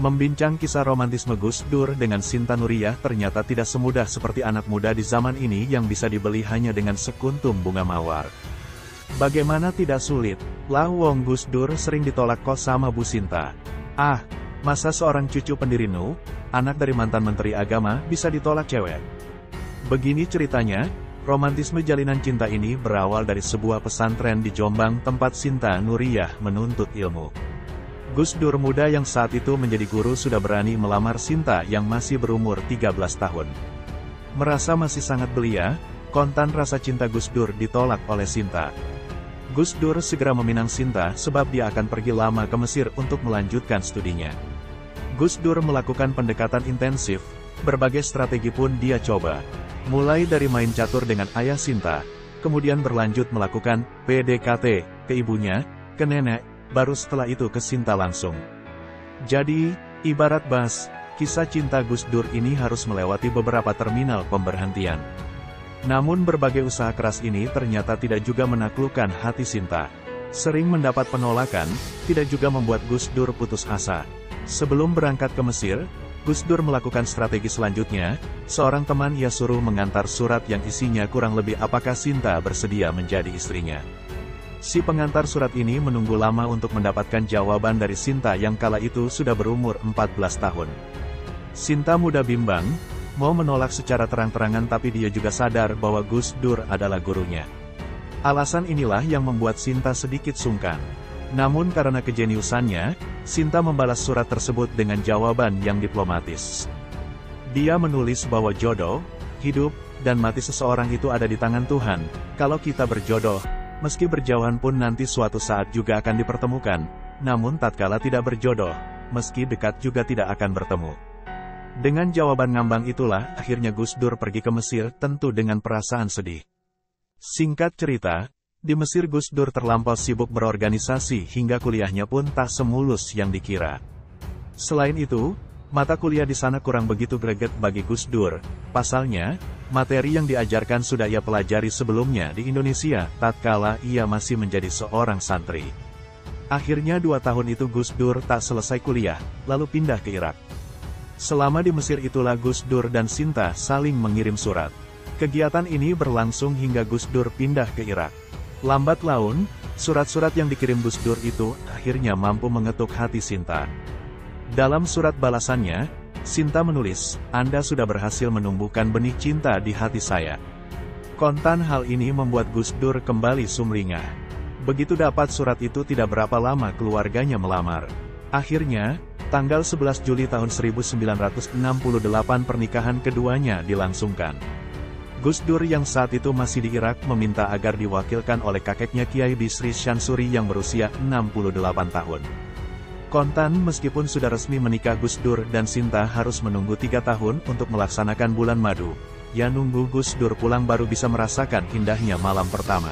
Membincang kisah romantisme Gus Dur dengan Sinta Nuriyah ternyata tidak semudah seperti anak muda di zaman ini yang bisa dibeli hanya dengan sekuntum bunga mawar. Bagaimana tidak sulit, lah wong Gus Dur sering ditolak kok sama Bu Sinta. Ah, masa seorang cucu pendiri NU, anak dari mantan Menteri Agama, bisa ditolak cewek? Begini ceritanya, romantisme jalinan cinta ini berawal dari sebuah pesantren di Jombang tempat Sinta Nuriyah menuntut ilmu. Gus Dur muda yang saat itu menjadi guru sudah berani melamar Sinta yang masih berumur 13 tahun. Merasa masih sangat belia, kontan rasa cinta Gus Dur ditolak oleh Sinta. Gus Dur segera meminang Sinta sebab dia akan pergi lama ke Mesir untuk melanjutkan studinya. Gus Dur melakukan pendekatan intensif, berbagai strategi pun dia coba. Mulai dari main catur dengan ayah Sinta, kemudian berlanjut melakukan PDKT ke ibunya, ke nenek, baru setelah itu ke Sinta langsung. Jadi, ibarat bus, kisah cinta Gus Dur ini harus melewati beberapa terminal pemberhentian. Namun berbagai usaha keras ini ternyata tidak juga menaklukkan hati Sinta. Sering mendapat penolakan, tidak juga membuat Gus Dur putus asa. Sebelum berangkat ke Mesir, Gus Dur melakukan strategi selanjutnya, seorang teman ia suruh mengantar surat yang isinya kurang lebih apakah Sinta bersedia menjadi istrinya. Si pengantar surat ini menunggu lama untuk mendapatkan jawaban dari Sinta yang kala itu sudah berumur 14 tahun. Sinta muda bimbang, mau menolak secara terang-terangan tapi dia juga sadar bahwa Gus Dur adalah gurunya. Alasan inilah yang membuat Sinta sedikit sungkan. Namun karena kejeniusannya, Sinta membalas surat tersebut dengan jawaban yang diplomatis. Dia menulis bahwa jodoh, hidup, dan mati seseorang itu ada di tangan Tuhan. Kalau kita berjodoh, meski berjauhan pun nanti suatu saat juga akan dipertemukan, namun tatkala tidak berjodoh, meski dekat juga tidak akan bertemu. Dengan jawaban ngambang itulah, akhirnya Gus Dur pergi ke Mesir tentu dengan perasaan sedih. Singkat cerita, di Mesir Gus Dur terlampau sibuk berorganisasi hingga kuliahnya pun tak semulus yang dikira. Selain itu, mata kuliah di sana kurang begitu greget bagi Gus Dur. Pasalnya, materi yang diajarkan sudah ia pelajari sebelumnya di Indonesia, tatkala ia masih menjadi seorang santri. Akhirnya 2 tahun itu Gus Dur tak selesai kuliah, lalu pindah ke Irak. Selama di Mesir itulah Gus Dur dan Sinta saling mengirim surat. Kegiatan ini berlangsung hingga Gus Dur pindah ke Irak. Lambat laun, surat-surat yang dikirim Gus Dur itu akhirnya mampu mengetuk hati Sinta. Dalam surat balasannya, Sinta menulis, "Anda sudah berhasil menumbuhkan benih cinta di hati saya." Kontan hal ini membuat Gus Dur kembali sumringah. Begitu dapat surat itu tidak berapa lama keluarganya melamar. Akhirnya, tanggal 11 Juli tahun 1968 pernikahan keduanya dilangsungkan. Gus Dur yang saat itu masih di Irak meminta agar diwakilkan oleh kakeknya Kiai Bisri Syansuri yang berusia 68 tahun. Kontan meskipun sudah resmi menikah Gus Dur dan Sinta harus menunggu 3 tahun untuk melaksanakan bulan madu. Ya nunggu Gus Dur pulang baru bisa merasakan indahnya malam pertama.